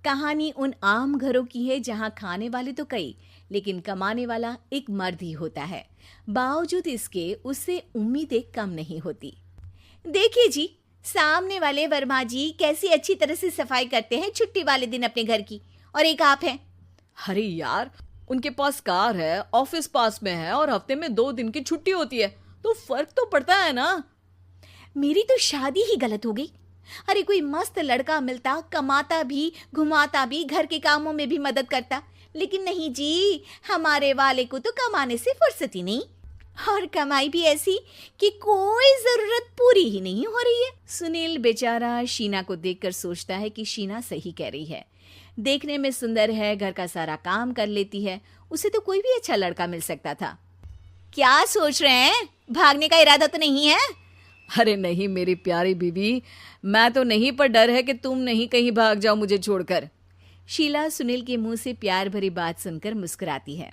कहानी उन आम घरों की है जहां खाने वाले तो कई, लेकिन कमाने वाला एक मर्द ही होता है। बावजूद इसके उससे उम्मीदें कम नहीं होती। देखिए जी, सामने वाले वर्मा जी कैसी अच्छी तरह से सफाई करते हैं छुट्टी वाले दिन अपने घर की, और एक आप हैं। अरे यार, उनके पास कार है, ऑफिस पास में है और हफ्ते में 2 दिन की छुट्टी होती है, तो फर्क तो पड़ता है ना। मेरी तो शादी ही गलत हो गई। अरे कोई मस्त लड़का मिलता, कमाता भी, घुमाता भी, घर के कामों में भी मदद करता, लेकिन नहीं जी, हमारे वाले को तो कमाने से फुर्सत ही नहीं, और कमाई भी ऐसी कि कोई जरूरत पूरी ही नहीं हो रही है। सुनील बेचारा शीना को देखकर सोचता है कि शीना सही कह रही है। देखने में सुंदर है, घर का सारा काम कर लेती है, उसे तो कोई भी अच्छा लड़का मिल सकता था। क्या सोच रहे हैं? भागने का इरादा तो नहीं है? अरे नहीं मेरी प्यारी बीवी, मैं तो नहीं, पर डर है कि तुम नहीं कहीं भाग जाओ मुझे छोड़कर। शीला सुनील के मुंह से प्यार भरी बात सुनकर मुस्कुराती है।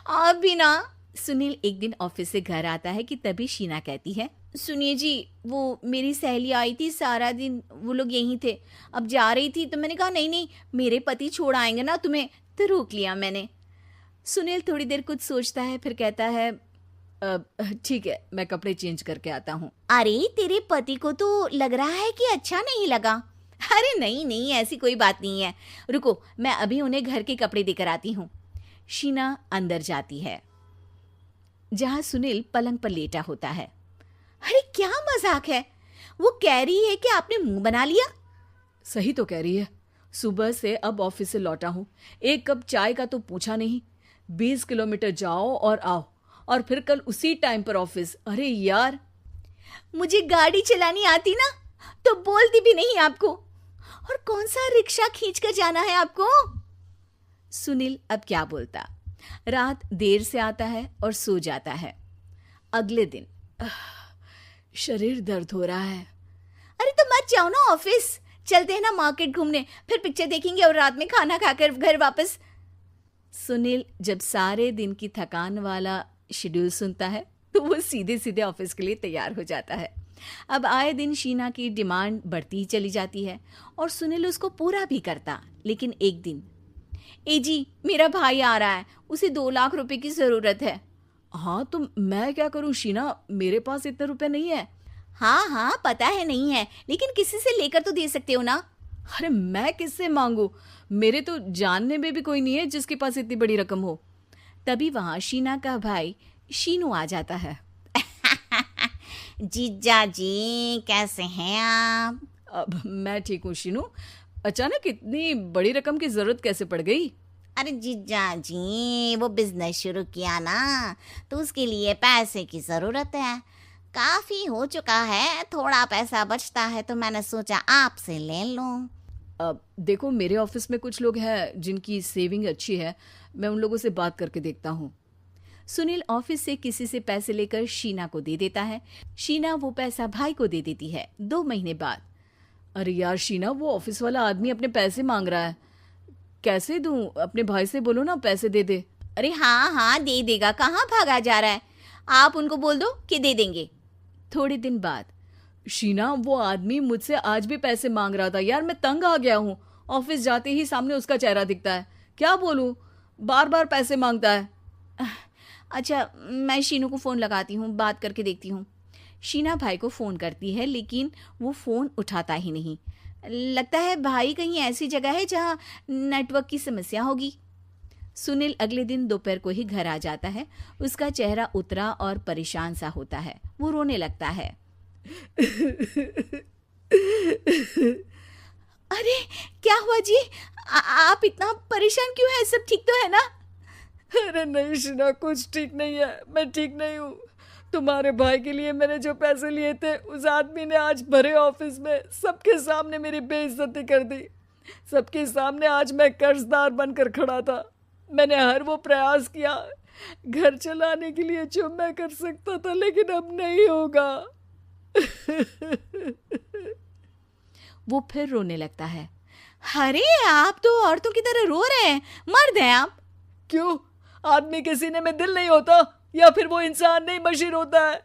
आप भी ना। सुनील एक दिन ऑफिस से घर आता है कि तभी शीना कहती है, सुनिए जी, वो मेरी सहेली आई थी, सारा दिन वो लोग यहीं थे। अब जा रही थी तो मैंने कहा नहीं नहीं, मेरे पति छोड़ आएंगे ना तुम्हें, तो रोक लिया मैंने। सुनील थोड़ी देर कुछ सोचता है, फिर कहता है, ठीक है, मैं कपड़े चेंज करके आता हूँ। अरे तेरे पति को तो लग रहा है कि अच्छा नहीं लगा। अरे नहीं नहीं, ऐसी कोई बात नहीं है, रुको मैं अभी उन्हें घर के कपड़े देकर आती हूँ। शीना अंदर जाती है जहां सुनील पलंग पर लेटा होता है। अरे क्या मजाक है, वो कह रही है कि आपने मुंह बना लिया। सही तो कह रही है, सुबह से अब ऑफिस से लौटा हूँ, एक कप चाय का तो पूछा नहीं। 20 किलोमीटर जाओ और आओ, और फिर कल उसी टाइम पर ऑफिस। अरे यार, मुझे गाड़ी चलानी आती ना तो बोलती भी नहीं आपको, और कौन सा रिक्शा खींच कर जाना है आपको। सुनील अब क्या बोलता। रात देर से आता है और सो जाता है। अगले दिन शरीर दर्द हो रहा है। अरे तो मत जाओ ना ऑफिस, चलते हैं ना मार्केट घूमने, फिर पिक्चर देखेंगे और रात में खाना खाकर घर वापस। सुनील जब सारे दिन की थकान वाला शेड्यूल सुनता है तो वो सीधे सीधे ऑफिस के लिए तैयार हो जाता है। अब आए दिन शीना की डिमांड बढ़ती ही चली जाती है और सुनील उसको पूरा भी करता। लेकिन एक दिन, ए जी मेरा भाई आ रहा है, उसे 2 लाख रुपए की जरूरत है। हाँ तो मैं क्या करूं शीना, मेरे पास इतने रुपए नहीं है। हाँ हाँ पता है नहीं है, लेकिन किसी से लेकर तो दे सकते हो ना। अरे मैं किससे मांगू, मेरे तो जानने में भी कोई नहीं है जिसके पास इतनी बड़ी रकम हो। तभी वहां शीना का भाई शीनू आ जाता है। जीजा जी कैसे हैं आप? अब मैं ठीक हूँ शीनू, अचानक इतनी बड़ी रकम की जरूरत कैसे पड़ गई? अरे जीजा जी, वो बिजनेस शुरू किया ना, तो उसके लिए पैसे की जरूरत है। काफी हो चुका है, थोड़ा पैसा बचता है तो मैंने सोचा आपसे ले लूं। अब देखो, मेरे ऑफिस में कुछ लोग हैं जिनकी सेविंग अच्छी है, मैं उन लोगों से बात करके देखता हूँ। सुनील ऑफिस से किसी से पैसे लेकर शीना को दे देता है। शीना वो पैसा भाई को दे देती है। 2 महीने बाद, अरे यार शीना, वो ऑफिस वाला आदमी अपने पैसे मांग रहा है, कैसे दूं? अपने भाई से बोलो ना पैसे दे दे। अरे हाँ हाँ दे देगा, कहाँ भागा जा रहा है, आप उनको बोल दो कि दे देंगे। थोड़े दिन बाद, शीना, वो आदमी मुझसे आज भी पैसे मांग रहा था यार, मैं तंग आ गया हूँ। ऑफिस जाते ही सामने उसका चेहरा दिखता है, क्या बोलूं, बार बार पैसे मांगता है। अच्छा मैं शीनू को फ़ोन लगाती हूँ, बात करके देखती हूँ। शीना भाई को फ़ोन करती है, लेकिन वो फ़ोन उठाता ही नहीं। लगता है भाई कहीं ऐसी जगह है जहाँ नेटवर्क की समस्या होगी। सुनील अगले दिन दोपहर को ही घर आ जाता है। उसका चेहरा उतरा और परेशान सा होता है। वो रोने लगता है। अरे क्या हुआ जी? आप इतना परेशान क्यों हैं? सब ठीक तो है ना? अरे नहीं शीना, कुछ ठीक नहीं है, मैं ठीक नहीं हूँ। तुम्हारे भाई के लिए मैंने जो पैसे लिए थे, उस आदमी ने आज भरे ऑफिस में सबके सामने मेरी बेइज्जती कर दी। सबके सामने आज मैं कर्जदार बनकर खड़ा था। मैंने हर वो प्रयास किया घर चलाने के लिए जो मैं कर सकता था, लेकिन अब नहीं होगा। वो फिर रोने लगता है। अरे आप तो औरतों की तरह रो रहे हैं, मर्द हैं आप। क्यों, आदमी के सीने में दिल नहीं होता, या फिर वो इंसान नहीं मशीन होता है?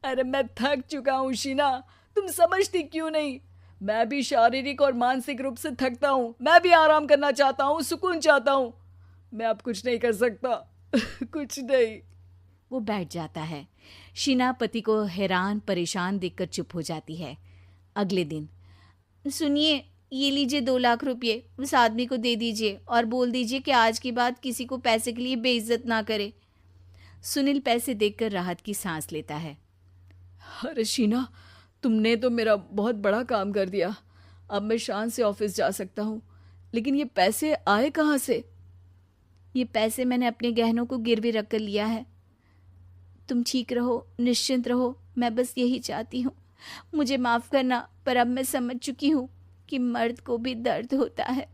अरे मैं थक चुका हूँ शीना, तुम समझती क्यों नहीं? मैं भी शारीरिक और मानसिक रूप से थकता हूँ, मैं भी आराम करना चाहता हूँ, सुकून चाहता हूँ। मैं अब कुछ नहीं कर सकता। कुछ नहीं। वो बैठ जाता है। शीना पति को हैरान परेशान देखकर चुप हो जाती है। अगले दिन, सुनिए, ये लीजिए 2 लाख रुपये, उस आदमी को दे दीजिए और बोल दीजिए कि आज के बाद किसी को पैसे के लिए बेइज्जत ना करे। सुनील पैसे देखकर राहत की सांस लेता है। अरे शीना, तुमने तो मेरा बहुत बड़ा काम कर दिया। अब मैं शान से ऑफिस जा सकता हूँ। लेकिन ये पैसे आए कहाँ से? ये पैसे मैंने अपने गहनों को गिरवी रख कर लिया है। तुम ठीक रहो, निश्चिंत रहो, मैं बस यही चाहती हूँ। मुझे माफ़ करना, पर अब मैं समझ चुकी हूँ कि मर्द को भी दर्द होता है।